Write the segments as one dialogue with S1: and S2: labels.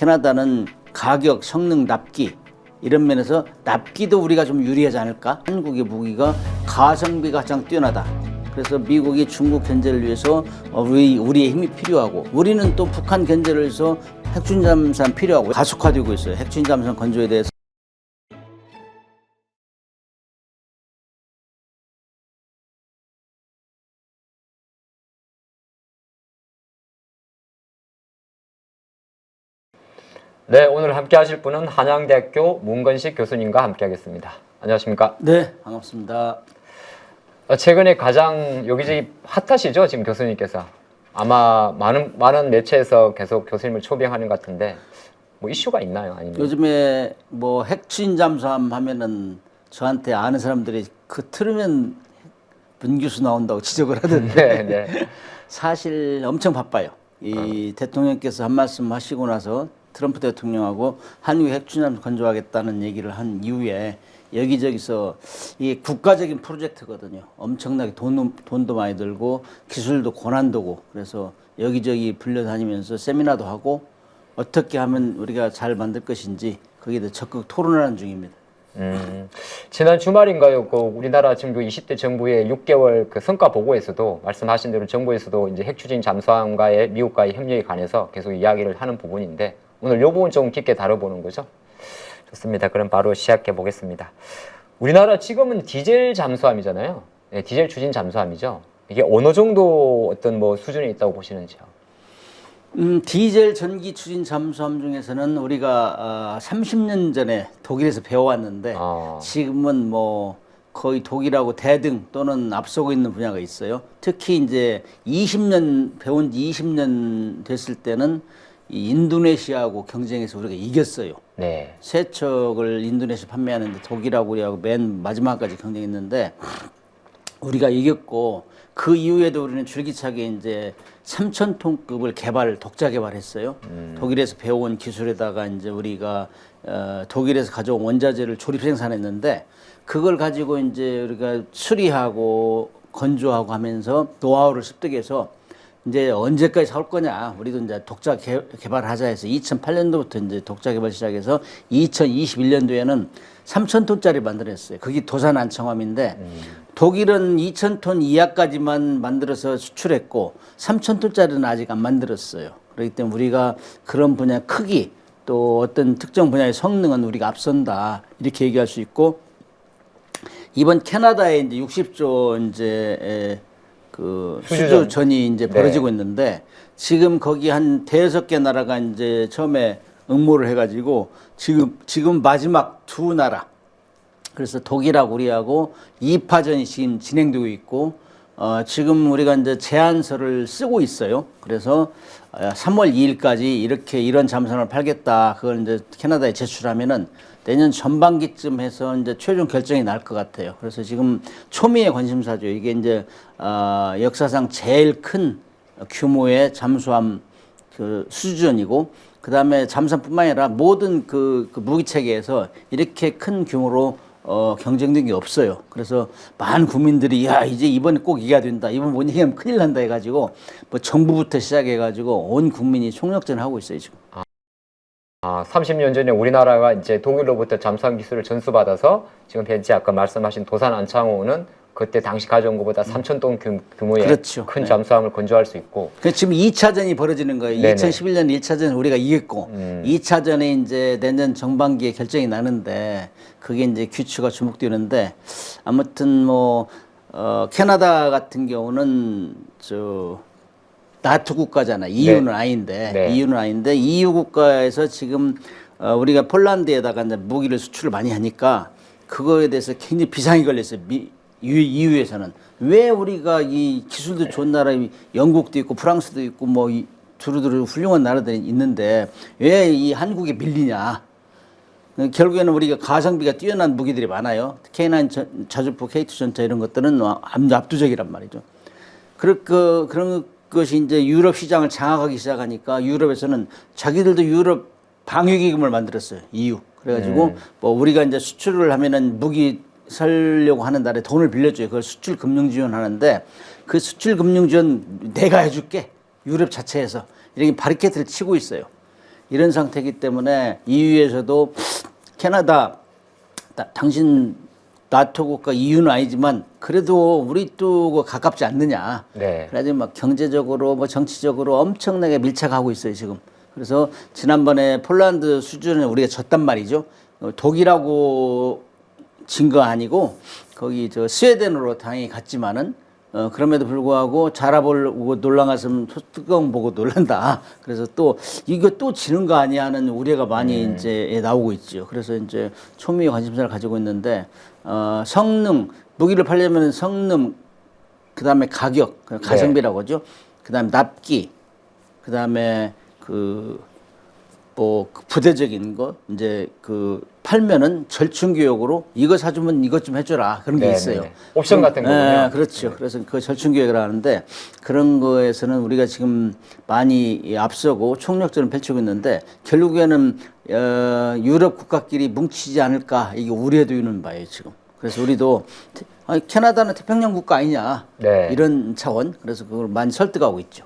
S1: 캐나다는 가격, 성능, 납기 이런 면에서 납기도 우리가 좀 유리하지 않을까? 한국의 무기가 가성비가 가장 뛰어나다. 그래서 미국이 중국 견제를 위해서 우리의 힘이 필요하고, 우리는 또 북한 견제를 위해서 핵추진 잠수함 필요하고, 가속화되고 있어요. 핵추진 잠수함 건조에 대해서.
S2: 네, 오늘 함께 하실 분은 한양대학교 문건식 교수님과 함께 하겠습니다. 안녕하십니까?
S1: 네, 반갑습니다.
S2: 최근에 가장 여기저기 핫하시죠, 지금 교수님께서? 아마 많은 매체에서 계속 교수님을 초빙하는 것 같은데, 뭐 이슈가 있나요? 아니면?
S1: 요즘에 뭐 핵추진 잠수함 하면은 저한테 아는 사람들이 그 틀으면 문 교수 나온다고 지적을 하던데
S2: 네, 네.
S1: 사실 엄청 바빠요. 이 대통령께서 한 말씀 하시고 나서 트럼프 대통령하고 한국 핵추진함 건조하겠다는 얘기를 한 이후에 여기저기서 이 국가적인 프로젝트거든요. 엄청나게 돈도 많이 들고 기술도 고난도고, 그래서 여기저기 불려다니면서 세미나도 하고 어떻게 하면 우리가 잘 만들 것인지 거기에 대해 적극 토론하는 중입니다.
S2: 지난 주말인가요? 그 우리나라 지금 20대 정부의 6개월 그 성과 보고에서도 말씀하신 대로 정부에서도 이제 핵추진 잠수함과의 미국과의 협력에 관해서 계속 이야기를 하는 부분인데, 오늘 이 부분 좀 깊게 다뤄보는 거죠. 좋습니다. 그럼 바로 시작해 보겠습니다. 우리나라 지금은 디젤 잠수함이잖아요. 네, 디젤 추진 잠수함이죠. 이게 어느 정도 어떤 뭐 수준에 있다고 보시는지요?
S1: 디젤 전기 추진 잠수함 중에서는 우리가 30년 전에 독일에서 배워왔는데 지금은 뭐 거의 독일하고 대등 또는 앞서고 있는 분야가 있어요. 특히 이제 20년 배운 지 20년 됐을 때는 이 인도네시아하고 경쟁해서 우리가 이겼어요.
S2: 네.
S1: 세 척을 인도네시아 판매하는데 독일하고 우리하고 맨 마지막까지 경쟁했는데 우리가 이겼고, 그 이후에도 우리는 줄기차게 이제 3,000톤급을 독자 개발했어요. 독일에서 배워온 기술에다가 이제 우리가 독일에서 가져온 원자재를 조립 생산했는데, 그걸 가지고 이제 우리가 수리하고 건조하고 하면서 노하우를 습득해서 이제 언제까지 사올 거냐, 우리도 이제 독자 개발하자 해서 2008년도부터 이제 독자 개발 시작해서 2021년도에는 3,000톤짜리 만들었어요. 그게 도산 안청함인데 독일은 2,000톤 이하까지만 만들어서 수출했고 3,000톤짜리는 아직 안 만들었어요. 그렇기 때문에 우리가 그런 분야 크기 또 어떤 특정 분야의 성능은 우리가 앞선다, 이렇게 얘기할 수 있고, 이번 캐나다에 이제 60조 이제 그 수주전이 이제 벌어지고 있는데, 지금 거기 한 대여섯 개 나라가 이제 처음에 응모를 해가지고 지금 마지막 두 나라, 그래서 독일하고 우리하고 2파전이 지금 진행되고 있고, 지금 우리가 이제 제안서를 쓰고 있어요. 그래서 3월 2일까지 이런 잠수함을 팔겠다, 그걸 이제 캐나다에 제출하면은 내년 전반기쯤 해서 이제 최종 결정이 날 것 같아요. 그래서 지금 초미의 관심사죠. 이게 이제 역사상 제일 큰 규모의 잠수함 그 수주전이고, 그 다음에 잠수함뿐만 아니라 모든 그 무기 체계에서 이렇게 큰 규모로 경쟁된 게 없어요. 그래서 많은 국민들이 야, 이제 이번에 꼭 이겨야 된다, 이번 못 이기면 큰일 난다 해가지고 뭐 정부부터 시작해가지고 온 국민이 총력전을 하고 있어요 지금.
S2: 30년 전에 우리나라가 이제 독일로부터 잠수함 기술을 전수받아서 지금 현재 아까 말씀하신 도산 안창호는 그때 당시 가져온 것보다 3,000톤 규모의
S1: 그렇죠.
S2: 큰 잠수함을 건조할 수 있고.
S1: 지금 2차전이 벌어지는 거예요. 네네. 2011년 1차전 우리가 이겼고 2차전에 이제 내년 정반기에 결정이 나는데, 그게 이제 규칙가 주목되는데, 아무튼 뭐 캐나다 같은 경우는 나토 국가잖아. EU는 아닌데, EU는 아닌데 EU 국가에서 지금 우리가 폴란드에다가 이제 무기를 수출을 많이 하니까 그거에 대해서 굉장히 비상이 걸렸어요. EU에서는 왜 우리가 이 기술도 좋은 나라, 영국도 있고 프랑스도 있고 뭐 두루두루 훌륭한 나라들이 있는데 왜 이 한국에 밀리냐. 결국에는 우리가 가성비가 뛰어난 무기들이 많아요. K9 자주포, K2 전차 이런 것들은 압도적이란 말이죠. 그런 것이 이제 유럽 시장을 장악하기 시작하니까 유럽에서는 자기들도 유럽 방위기금을 만들었어요. EU. 그래가지고 뭐 우리가 이제 수출을 하면은 무기 살려고 하는 날에 돈을 빌려줘요. 그걸 수출 금융 지원하는데, 그 수출 금융 지원 내가 해줄게, 유럽 자체에서 이렇게 바리케이트를 치고 있어요. 이런 상태이기 때문에 EU에서도 캐나다 당신 나토 국가 EU는 아니지만 그래도 우리 또 가깝지 않느냐.
S2: 네.
S1: 그래가지고 막 경제적으로 뭐 정치적으로 엄청나게 밀착하고 있어요 지금. 그래서 지난번에 폴란드 수준은 우리가 졌단 말이죠. 독일하고 진 거 아니고 거기 저 스웨덴으로 당연히 갔지만은 그럼에도 불구하고 자라보고 놀란 가슴 소뚜껑 보고 놀란다. 그래서 또 이거 또 지는 거 아니야 하는 우려가 많이 이제 나오고 있죠. 그래서 이제 초미의 관심사를 가지고 있는데 성능 무기를 팔려면 성능 그다음에 가격 가성비라고 하죠. 그다음에 납기 그다음에 뭐 부대적인 거 이제 팔면은 절충교역으로 이거 사주면 이것 좀 해줘라 그런 게 있어요.
S2: 옵션 같은 거군요.
S1: 네, 그렇죠. 그래서 그 절충교역을 하는데 그런 거에서는 우리가 지금 많이 앞서고 총력전을 펼치고 있는데 결국에는 유럽 국가끼리 뭉치지 않을까 이게 우려도 있는 바예요 지금. 그래서 우리도 캐나다는 태평양 국가 아니냐 이런 차원. 그래서 그걸 많이 설득하고 있죠.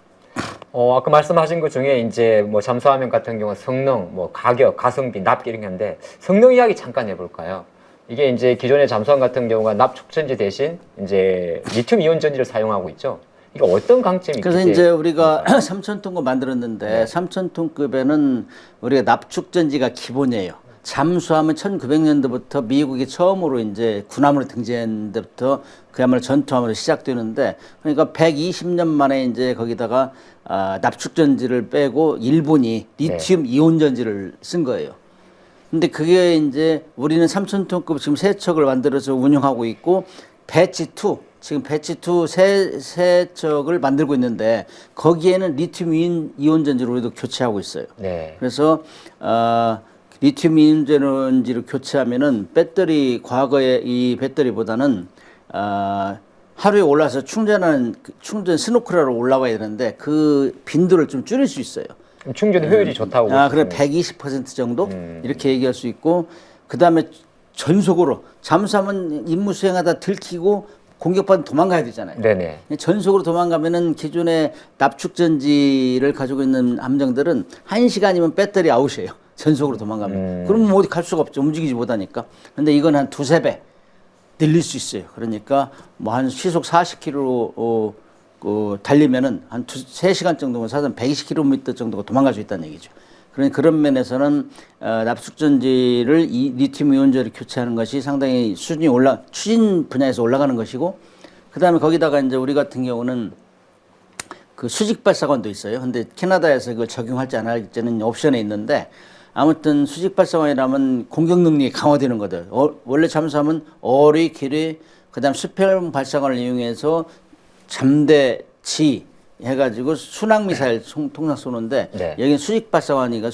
S2: 아까 말씀하신 것 중에 이제 뭐 잠수함용 같은 경우 성능, 뭐 가격, 가성비, 납기 이런 게 있는데 성능 이야기 잠깐 해볼까요? 이게 이제 기존의 잠수함 같은 경우가 납축전지 대신 이제 리튬 이온 전지를 사용하고 있죠. 이게 어떤 강점이 있겠어요?
S1: 그래서 이제 우리가 3,000톤급 만들었는데 3,000톤급에는 우리가 납축전지가 기본이에요. 잠수함은 1900년도부터 미국이 처음으로 이제 군함으로 등재한 데부터 그야말로 전투함으로 시작되는데 그러니까 120년 만에 이제 거기다가 납축전지를 빼고 일본이 리튬 이온 전지를 쓴 거예요. 근데 그게 이제 우리는 3,000톤급 지금 3척을 만들어서 운영하고 있고 배치 2 지금 배치 2 세 척을 만들고 있는데 거기에는 리튬 이온 전지를 우리도 교체하고 있어요. 그래서 리튬 이온 전지를 교체하면은 배터리 과거의 이 배터리보다는 하루에 올라서 충전 스노클하러 올라가야 되는데 그 빈도를 좀 줄일 수 있어요.
S2: 충전 효율이 좋다고.
S1: 그래 120% 정도 이렇게 얘기할 수 있고 그다음에 전속으로 잠수함은 임무 수행하다 들키고 공격받으면 도망가야 되잖아요.
S2: 네네.
S1: 전속으로 도망가면은 기존의 납축전지를 가지고 있는 함정들은 1시간이면 배터리 아웃이에요. 전속으로 도망가면. 그러면 어디 갈 수가 없죠. 움직이지 못하니까. 근데 이건 한 2~3배 늘릴 수 있어요. 그러니까 뭐 한 시속 40km로 달리면은 한 3시간 정도면 사실 120km 정도가 도망갈 수 있다는 얘기죠. 그러니 그런 면에서는 납축전지를 리튬 이온전지를 교체하는 것이 상당히 추진 분야에서 올라가는 것이고 그다음에 거기다가 이제 우리 같은 경우는 그 수직 발사관도 있어요. 근데 캐나다에서 그걸 적용할지 안 할지는 옵션에 있는데 아무튼 수직 발사관이라면 공격 능력이 강화되는 거들. 원래 잠수함은 어뢰, 기뢰, 그다음 수평 발사관을 이용해서 잠대치 해가지고 순항 미사일 통상 쏘는데 여기는 수직 발사관이가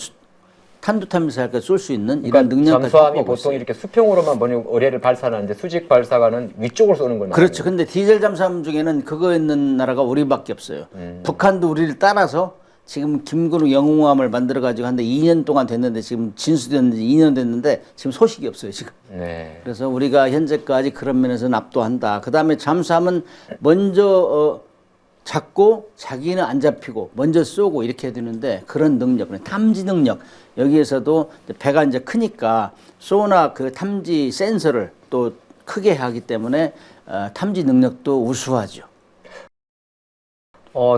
S1: 탄두탄 미사일까지 쏠 수 있는 이런 능력까지
S2: 잠수함이 보통 있어요. 이렇게 수평으로만 먼저 어뢰를 발사하는데 수직 발사관은 위쪽으로 쏘는 걸 말이에요.
S1: 그렇죠. 근데 디젤 잠수함 중에는 그거 있는 나라가 우리밖에 없어요. 북한도 우리를 따라서 지금 김근우 영웅함을 만들어 가지고 한데 2년 동안 됐는데 지금 진수됐는지 2년 됐는데 지금 소식이 없어요 지금. 그래서 우리가 현재까지 그런 면에서는 압도한다. 그다음에 잠수함은 먼저 잡고 자기는 안 잡히고 먼저 쏘고 이렇게 해야 되는데 그런 능력, 탐지 능력 여기에서도 배가 이제 크니까 소나 그 탐지 센서를 또 크게 하기 때문에 탐지 능력도 우수하죠.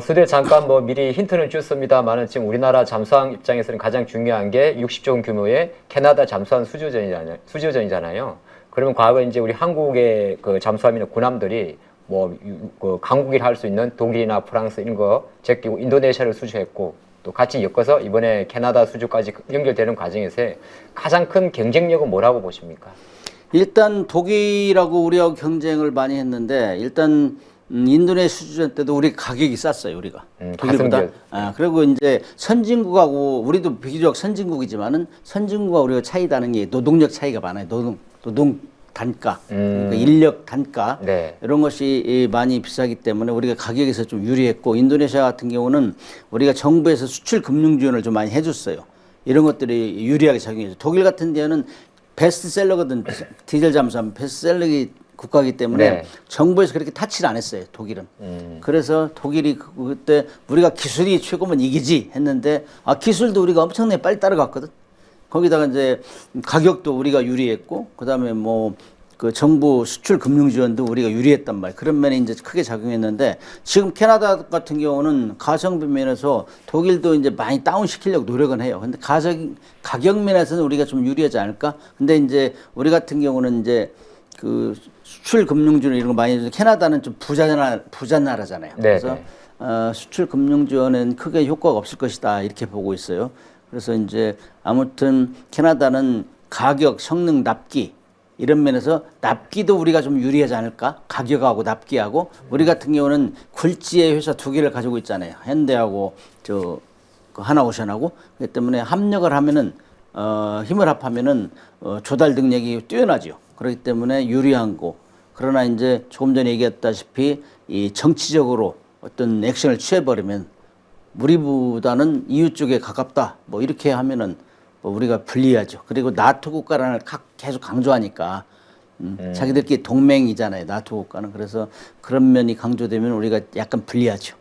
S2: 수대 잠깐 뭐 미리 힌트는 줬습니다만은 지금 우리나라 잠수함 입장에서는 가장 중요한 게 60조 규모의 캐나다 잠수함 수주전이잖아요. 그러면 과거에 이제 우리 한국의 그 잠수함이나 군함들이 그 강국일 할 수 있는 독일이나 프랑스 이런 거 제끼고 인도네시아를 수주했고 또 같이 엮어서 이번에 캐나다 수주까지 연결되는 과정에서 가장 큰 경쟁력은 뭐라고 보십니까?
S1: 일단 독일하고 우리하고 경쟁을 많이 했는데 일단 인도네시아 수주전 때도 우리 가격이 쌌어요 우리가 독일보다. 그리고 이제 선진국하고 우리도 비교적 선진국이지만은 선진국과 우리가 차이 나는 게 노동력 차이가 많아요. 노동 단가, 그러니까 인력 단가 이런 것이 많이 비싸기 때문에 우리가 가격에서 좀 유리했고 인도네시아 같은 경우는 우리가 정부에서 수출 금융 지원을 좀 많이 해줬어요. 이런 것들이 유리하게 작용해서 독일 같은 데는 베스트셀러거든. 디젤 잠수함 베스트셀러기 국가이기 때문에
S2: 네.
S1: 정부에서 그렇게 타치를 안 했어요, 독일은. 그래서 독일이 그때 우리가 기술이 최고면 이기지 했는데 기술도 우리가 엄청나게 빨리 따라갔거든. 거기다가 이제 가격도 우리가 유리했고 그다음에 뭐 그 정부 수출 금융 지원도 우리가 유리했단 말이에요. 그런 면이 이제 크게 작용했는데 지금 캐나다 같은 경우는 가성비 면에서 독일도 이제 많이 다운 시키려고 노력은 해요. 근데 가격 면에서는 우리가 좀 유리하지 않을까? 근데 이제 우리 같은 경우는 이제 그 수출 금융 지원 이런 거 많이 해서 캐나다는 좀 부자 나라잖아요.
S2: 네,
S1: 그래서
S2: 네.
S1: 수출 금융 지원은 크게 효과가 없을 것이다 이렇게 보고 있어요. 그래서 이제 아무튼 캐나다는 가격, 성능, 납기 이런 면에서 납기도 우리가 좀 유리하지 않을까? 가격하고 납기하고 우리 같은 경우는 굴지의 회사 두 개를 가지고 있잖아요. 현대하고 그 하나오션하고 그렇기 때문에 합력을 하면은 힘을 합하면은 조달 능력이 뛰어나죠. 그렇기 때문에 유리한 거. 그러나 이제 조금 전에 얘기했다시피 이 정치적으로 어떤 액션을 취해버리면 우리보다는 이웃 쪽에 가깝다. 뭐 이렇게 하면은 뭐 우리가 불리하죠. 그리고 나토 국가라는 계속 강조하니까 자기들끼리 동맹이잖아요. 나토 국가는. 그래서 그런 면이 강조되면 우리가 약간 불리하죠.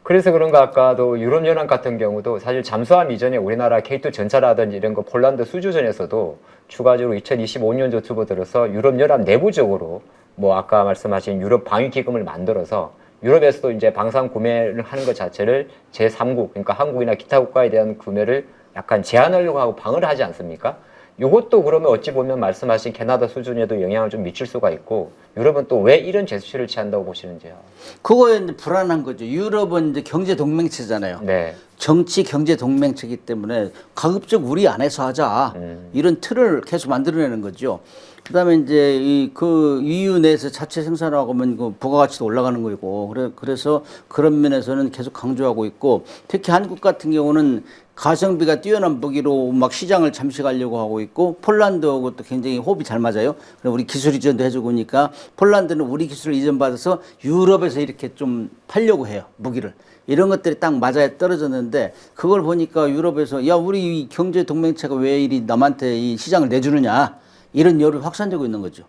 S2: 그래서 그런가 아까도 유럽연합 같은 경우도 사실 잠수함 이전에 우리나라 K2 전차라든지 이런 거 폴란드 수주전에서도 추가적으로 2025년도 접어들어서 유럽연합 내부적으로 뭐 아까 말씀하신 유럽 방위기금을 만들어서 유럽에서도 이제 방산 구매를 하는 것 자체를 제3국 그러니까 한국이나 기타 국가에 대한 구매를 약간 제한하려고 하고 방어를 하지 않습니까? 이것도 그러면 어찌 보면 말씀하신 캐나다 수준에도 영향을 좀 미칠 수가 있고 유럽은 또 왜 이런 제스처를 취한다고 보시는지요?
S1: 그거에 이제 불안한 거죠. 유럽은 이제 경제 동맹체잖아요.
S2: 네.
S1: 정치 경제 동맹체이기 때문에 가급적 우리 안에서 하자 이런 틀을 계속 만들어내는 거죠. 그다음에 이제 그 EU 내에서 자체 생산하고 하면 그 부가가치도 올라가는 거고 그래서 그런 면에서는 계속 강조하고 있고 특히 한국 같은 경우는 가성비가 뛰어난 무기로 막 시장을 잠식하려고 하고 있고 폴란드하고 또 굉장히 호흡이 잘 맞아요. 그래서 우리 기술 이전도 해주고 그러니까 폴란드는 우리 기술을 이전받아서 유럽에서 이렇게 좀 팔려고 해요. 무기를. 이런 것들이 딱 맞아야 떨어졌는데 그걸 보니까 유럽에서 야 우리 이 경제 동맹체가 왜 이리 남한테 이 시장을 내주느냐 이런 열이 확산되고 있는 거죠.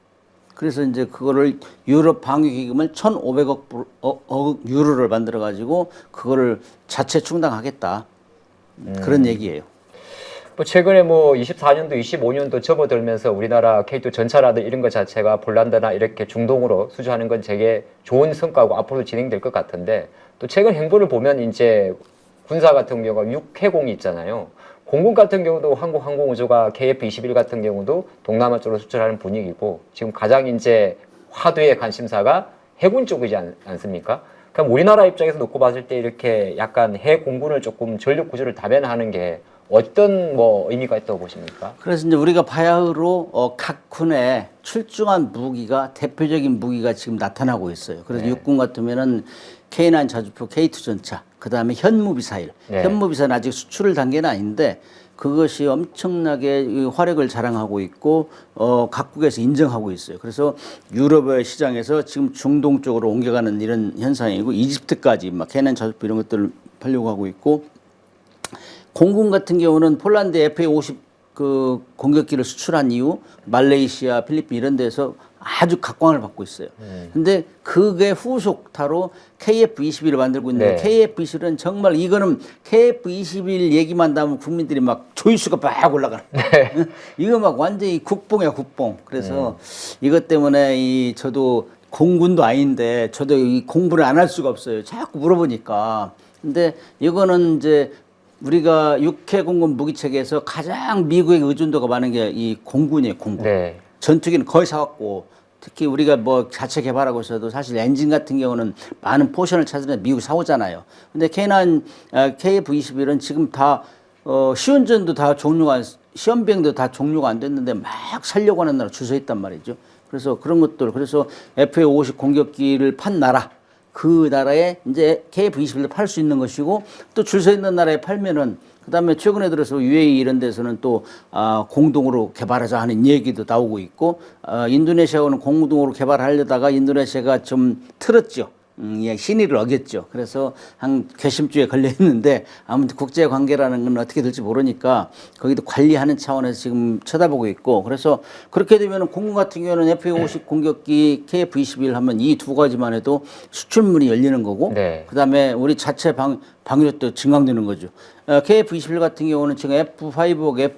S1: 그래서 이제 그거를 유럽 방위기금을 1,500억 유로를 만들어 가지고 그거를 자체 충당하겠다. 그런 얘기예요.
S2: 뭐 최근에 뭐 24년도, 25년도 접어들면서 우리나라 K2 전차라든 이런 것 자체가 폴란드나 이렇게 중동으로 수주하는 건 되게 좋은 성과고 앞으로 진행될 것 같은데 또 최근 행보를 보면 이제 군사 같은 경우가 육해공이 있잖아요. 공군 같은 경우도 한국항공우주가 KF-21 같은 경우도 동남아 쪽으로 수출하는 분위기고 지금 가장 이제 화두의 관심사가 해군 쪽이지 않습니까? 그럼 우리나라 입장에서 놓고 봤을 때 이렇게 약간 해공군을 조금 전력 구조를 다변화하는 게 어떤 뭐 의미가 있다고 보십니까?
S1: 그래서 이제 우리가 바야흐로 각 군에 출중한 무기가 대표적인 무기가 지금 나타나고 있어요. 그래서
S2: 네.
S1: 육군 같으면은 K9 자주포, K2 전차, 그 다음에 현무미사일.
S2: 네.
S1: 현무미사일은 아직 수출을 단계는 아닌데 그것이 엄청나게 활약을 자랑하고 있고 각국에서 인정하고 있어요. 그래서 유럽의 시장에서 지금 중동 쪽으로 옮겨가는 이런 현상이고 이집트까지 막 K9 자주포 이런 것들을 팔려고 하고 있고 공군 같은 경우는 폴란드 FA-50 그 공격기를 수출한 이후 말레이시아, 필리핀 이런 데서 아주 각광을 받고 있어요. 근데 그게 후속타로 KF-21을 만들고 있는데
S2: 네.
S1: KF-21은 정말 이거는 KF-21 얘기만 나오면 국민들이 막 조회수가 막 올라가는. 네. 이거 막 완전히 국뽕이야, 국뽕. 그래서 이것 때문에 저도 공군도 아닌데 저도 이 공부를 안 할 수가 없어요. 자꾸 물어보니까. 근데 이거는 이제 우리가 육해공군 무기체계에서 가장 미국의 의존도가 많은 게 이 공군이에요, 공군.
S2: 네.
S1: 전투기는 거의 사왔고 특히 우리가 뭐 자체 개발하고 있어도 사실 엔진 같은 경우는 많은 포션을 찾으면 미국이 사오잖아요. 근데 K9, KF-21은 지금 다 시운전도 다 종료가 시험 비행도 다 종료가 안 됐는데 막 살려고 하는 나라 줄 서 있단 말이죠. 그래서 그런 것들 그래서 FA-50 공격기를 판 나라 그 나라에 이제 KF-21도 팔 수 있는 것이고 또 줄 서 있는 나라에 팔면은 그다음에 최근에 들어서 UAE 이런 데서는 또 공동으로 개발하자 하는 얘기도 나오고 있고 인도네시아하고는 공동으로 개발하려다가 인도네시아가 좀 틀었죠. 신의를 어겼죠. 그래서 한 괘씸죄에 걸려 있는데 아무튼 국제 관계라는 건 어떻게 될지 모르니까 거기도 관리하는 차원에서 지금 쳐다보고 있고 그래서 그렇게 되면 공군 같은 경우는 FA-50 공격기 KF-21 하면 이 두 가지만 해도 수출문이 열리는 거고
S2: 네.
S1: 그다음에 우리 자체 방위력도 증강되는 거죠. KF-21 같은 경우는 지금 F5,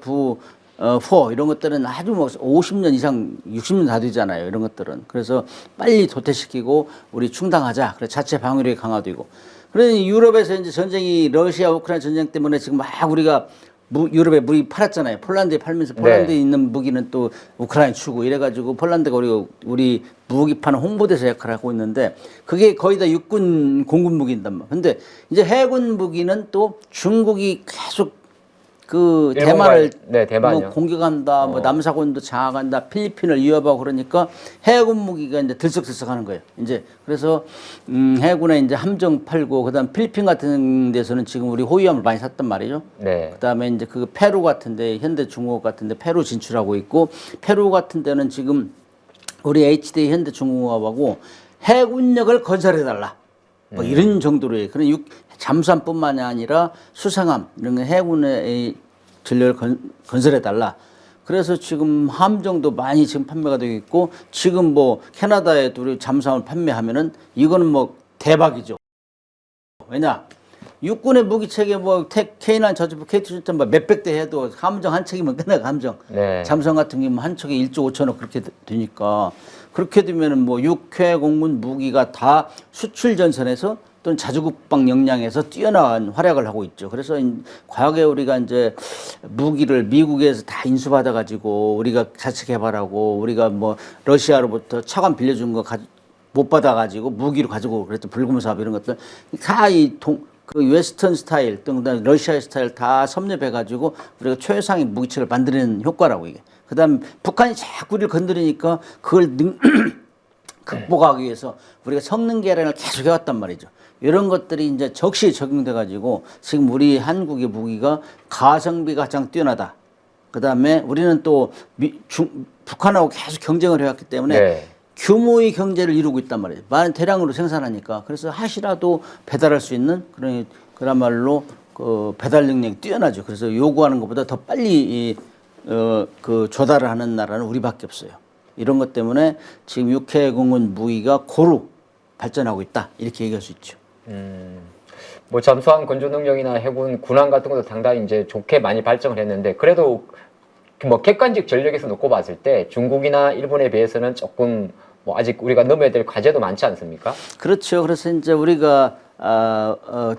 S1: F4 이런 것들은 아주 뭐 50년 이상 60년 다 되잖아요. 이런 것들은. 그래서 빨리 도태시키고 우리 충당하자. 그래서 자체 방위력이 강화되고. 그러니 유럽에서 이제 전쟁이 러시아 우크라이나 전쟁 때문에 지금 막 우리가 유럽에 무기 팔았잖아요. 폴란드에 팔면서 폴란드에
S2: 네.
S1: 있는 무기는 또 우크라이나 주고 이래가지고 폴란드가 우리 무기 파는 홍보대사 역할을 하고 있는데 그게 거의 다 육군 공군 무기인단 말이에요. 근데 이제 해군 무기는 또 중국이 계속 그 대만을
S2: 네, 대만이요.
S1: 뭐 공격한다, 뭐 남사곤도 장악한다, 필리핀을 위협하고 그러니까 해군 무기가 이제 들썩들썩하는 거예요. 이제 그래서 해군에 이제 함정 팔고 그다음 필리핀 같은 데서는 지금 우리 호위함을 많이 샀단 말이죠.
S2: 네.
S1: 그다음에 이제 그 페루 같은데 현대중공업 같은데 페루 진출하고 있고 페루 같은 데는 지금 우리 HD 현대중공업하고 해군력을 건설해 달라. 뭐 이런 정도로요. 그런 잠수함뿐만이 아니라 수상함 이런 거 해군의 전력을 건설해 달라. 그래서 지금 함정도 많이 지금 판매가 되고 있고 지금 뭐 캐나다에도 우리 잠수함을 판매하면은 이거는 뭐 대박이죠. 왜냐? 육군의 무기 체계 뭐 K9 저주부 K2 뭐 몇백 대 해도 함정 한 척이면 끝나가 함정.
S2: 네.
S1: 잠수함 같은 경우는 한 척에 1조 5천억 그렇게 되니까 그렇게 되면은 뭐 육해 공군 무기가 다 수출 전선에서 또는 자주국방 역량에서 뛰어난 활약을 하고 있죠. 그래서 과거에 우리가 이제 무기를 미국에서 다 인수받아 가지고 우리가 자체 개발하고 우리가 뭐 러시아로부터 차관 빌려준 거 못 받아 가지고 무기로 가지고 그랬던 불금 사업 이런 것들 다 그 웨스턴 스타일 또는 러시아 스타일 다 섭렵해 가지고 우리가 최상의 무기체를 만드는 효과라고 이게. 그다음 북한이 자꾸 우리를 건드리니까 그걸 극복하기 위해서 우리가 성능 개량을 계속 해왔단 말이죠. 이런 것들이 이제 적시에 적용돼 가지고 지금 우리 한국의 무기가 가성비가 가장 뛰어나다. 그다음에 우리는 또 북한하고 계속 경쟁을 해왔기 때문에
S2: 네.
S1: 규모의 경제를 이루고 있단 말이에요. 많은 대량으로 생산하니까. 그래서 하시라도 배달할 수 있는 그야말로 그 배달 능력이 뛰어나죠. 그래서 요구하는 것보다 더 빨리 그 조달을 하는 나라는 우리밖에 없어요. 이런 것 때문에 지금 육해공군 무기가 고루 발전하고 있다. 이렇게 얘기할 수 있죠.
S2: 뭐 잠수함 건조 능력이나 해군 군함 같은 것도 상당히 이제 좋게 많이 발전을 했는데 그래도 뭐 객관적 전력에서 놓고 봤을 때 중국이나 일본에 비해서는 조금 뭐 아직 우리가 넘어야 될 과제도 많지 않습니까?
S1: 그렇죠. 그래서 이제 우리가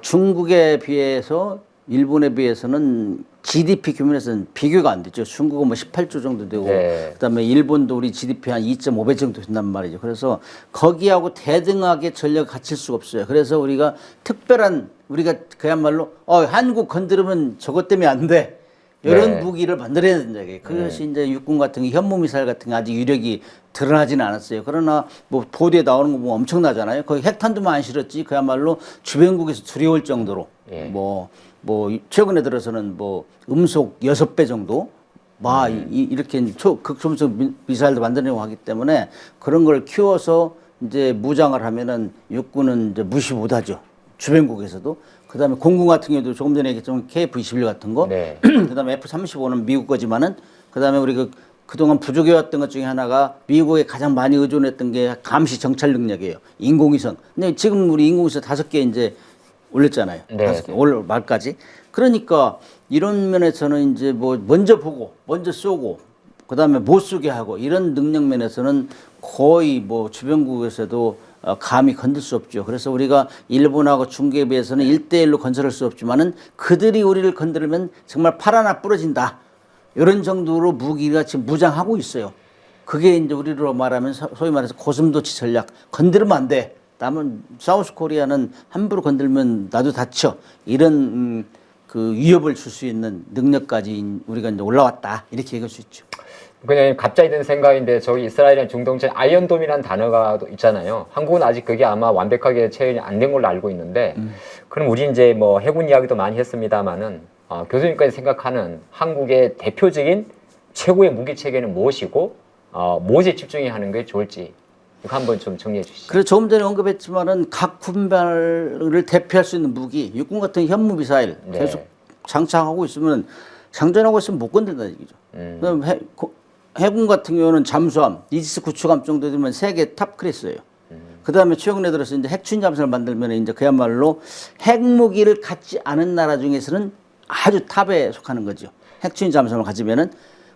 S1: 중국에 비해서 일본에 비해서는 GDP 규모에서는 비교가 안 되죠. 중국은 뭐 18조 정도 되고,
S2: 네.
S1: 그다음에 일본도 우리 GDP 한 2.5배 정도 된단 말이죠. 그래서 거기하고 대등하게 전력을 갖출 수가 없어요. 그래서 우리가 특별한 우리가 그야말로 한국 건드리면 저것 때문에 안 돼. 이런
S2: 네.
S1: 무기를 만들어야 된다. 그것이 이제 육군 같은 게 현무미사일 같은 게 아직 위력이 드러나지는 않았어요. 그러나 뭐 보도에 나오는 거 보면 엄청나잖아요. 거의 핵탄두만 안 실었지 그야말로 주변국에서 두려울 정도로
S2: 예.
S1: 뭐 최근에 들어서는 뭐 음속 6배 정도 이렇게 극초음속 미사일도 만들려고 하기 때문에 그런 걸 키워서 이제 무장을 하면은 육군은 이제 무시 못하죠. 주변국에서도. 그다음에 공군 같은 경우도 조금 전에 얘기했지만 KF-21 같은 거.
S2: 네.
S1: 그다음에 F-35는 미국 거지만은 그다음에 우리 그동안 부족해왔던 것 중에 하나가 미국에 가장 많이 의존했던 게 감시 정찰 능력이에요. 인공위성. 근데 지금 우리 인공위성 5개 이제 올렸잖아요.
S2: 네.
S1: 5개 올 말까지. 그러니까 이런 면에서는 이제 뭐 먼저 보고 먼저 쏘고 그다음에 못 쏘게 하고 이런 능력 면에서는 거의 뭐 주변국에서도 감히 건들 수 없죠. 그래서 우리가 일본하고 중국에 비해서는 1대1로 건설할 수 없지만은 그들이 우리를 건드리면 정말 팔 하나 부러진다. 이런 정도로 무기가 지금 무장하고 있어요. 그게 이제 우리로 말하면 소위 말해서 고슴도치 전략. 건드리면 안 돼. 다만 사우스 코리아는 함부로 건들면 나도 다쳐. 이런 그 위협을 줄 수 있는 능력까지 우리가 이제 올라왔다. 이렇게 얘기할 수 있죠.
S2: 그냥 갑자기 든 생각인데 저기 이스라엘이나 중동체 아이언돔이라는 단어가 있잖아요. 한국은 아직 그게 아마 완벽하게 체현이 안 된 걸로 알고 있는데 그럼 우리 이제 뭐 해군 이야기도 많이 했습니다만은 교수님까지 생각하는 한국의 대표적인 최고의 무기 체계는 무엇이고 무엇에 집중해야 하는 게 좋을지. 이거 한번 좀 정리해 주시죠.
S1: 그래서 조금 전에 언급했지만은 각 군발을 대표할 수 있는 무기, 육군 같은 현무 미사일
S2: 네.
S1: 계속 장착하고 있으면 장전하고 있으면 못 건든다는 얘기죠. 그다음 해군 같은 경우는 잠수함, 이지스 구축함 정도 되면 세계 탑 클래스예요. 그다음에 최근에 들어서 이제 핵추진 잠수함을 만들면 이제 그야말로 핵무기를 갖지 않은 나라 중에서는 아주 탑에 속하는 거죠. 핵추진 잠수함을 가지면은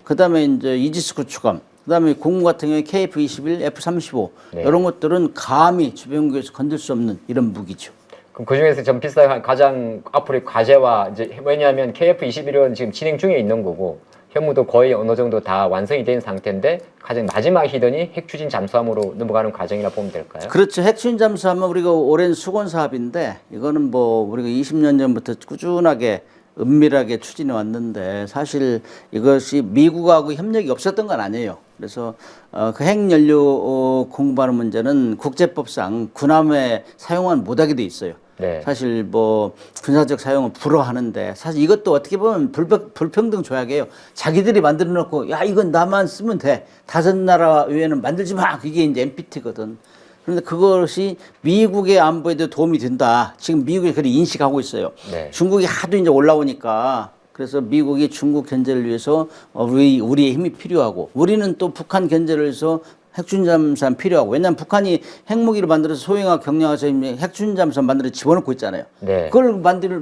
S1: 그다음에 이제 이지스 구축함, 그다음에 공군 같은 경우에 KF-21, F-35
S2: 네.
S1: 이런 것들은 감히 주변국에서 건들 수 없는 이런 무기죠.
S2: 그럼 그 중에서 전 비슷한 가장 앞으로의 과제와 이제 왜냐하면 KF-21은 지금 진행 중에 있는 거고 현무도 거의 어느 정도 다 완성이 된 상태인데 가장 마지막 히든이 핵추진 잠수함으로 넘어가는 과정이라 보면 될까요?
S1: 그렇죠. 핵추진 잠수함은 우리가 오랜 수건 사업인데 이거는 뭐 우리가 20년 전부터 꾸준하게 은밀하게 추진해 왔는데 사실 이것이 미국하고 협력이 없었던 건 아니에요. 그래서 그 핵연료 공부하는 문제는 국제법상 군함에 사용은 못하게 돼 있어요.
S2: 네.
S1: 사실 뭐 군사적 사용은 불허하는데 사실 이것도 어떻게 보면 불평등 조약이에요. 자기들이 만들어 놓고 야 이건 나만 쓰면 돼. 다섯 나라 외에는 만들지 마. 그게 이제 NPT거든. 그런데 그것이 미국의 안보에도 도움이 된다. 지금 미국이 그렇게 인식하고 있어요.
S2: 네.
S1: 중국이 하도 이제 올라오니까 그래서 미국이 중국 견제를 위해서 우리의 힘이 필요하고 우리는 또 북한 견제를 위해서 핵추진 잠수함 필요하고 왜냐하면 북한이 핵무기를 만들어서 소형화 경량화해서 핵추진 잠수함 만들어 집어넣고 있잖아요.
S2: 네.
S1: 그걸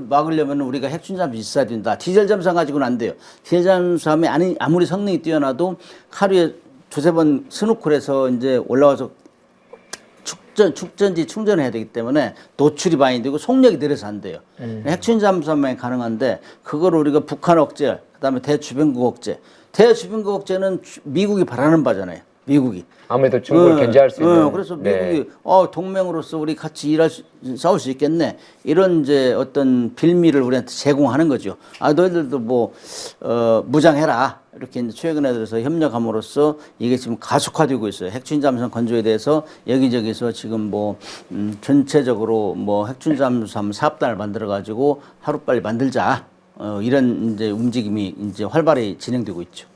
S1: 막으려면 우리가 핵추진 잠수함이 있어야 된다. 디젤 잠수함 가지고는 안 돼요. 디젤 잠수함이 아무리 성능이 뛰어나도 하루에 두세 번 스노클해서 이제 올라와서 축전지 충전해야 되기 때문에 노출이 많이 되고 속력이 느려서 안 돼요. 핵추진 잠수함만 가능한데 그걸 우리가 북한 억제, 그다음에 대주변국 억제. 대주변국 억제는 미국이 바라는 바잖아요. 미국이.
S2: 아무래도 중국을 견제할 수 있는.
S1: 그래서
S2: 네.
S1: 미국이 동맹으로서 우리 같이 싸울 수 있겠네. 이런 이제 어떤 빌미를 우리한테 제공하는 거죠. 너희들도 뭐 무장해라. 이렇게 이제 최근에 들어서 협력함으로써 이게 지금 가속화되고 있어요. 핵추진 잠수함 건조에 대해서 여기저기서 지금 뭐 전체적으로 뭐 핵추진 잠수함 사업단을 만들어 가지고 하루빨리 만들자. 이런 이제 움직임이 이제 활발히 진행되고 있죠.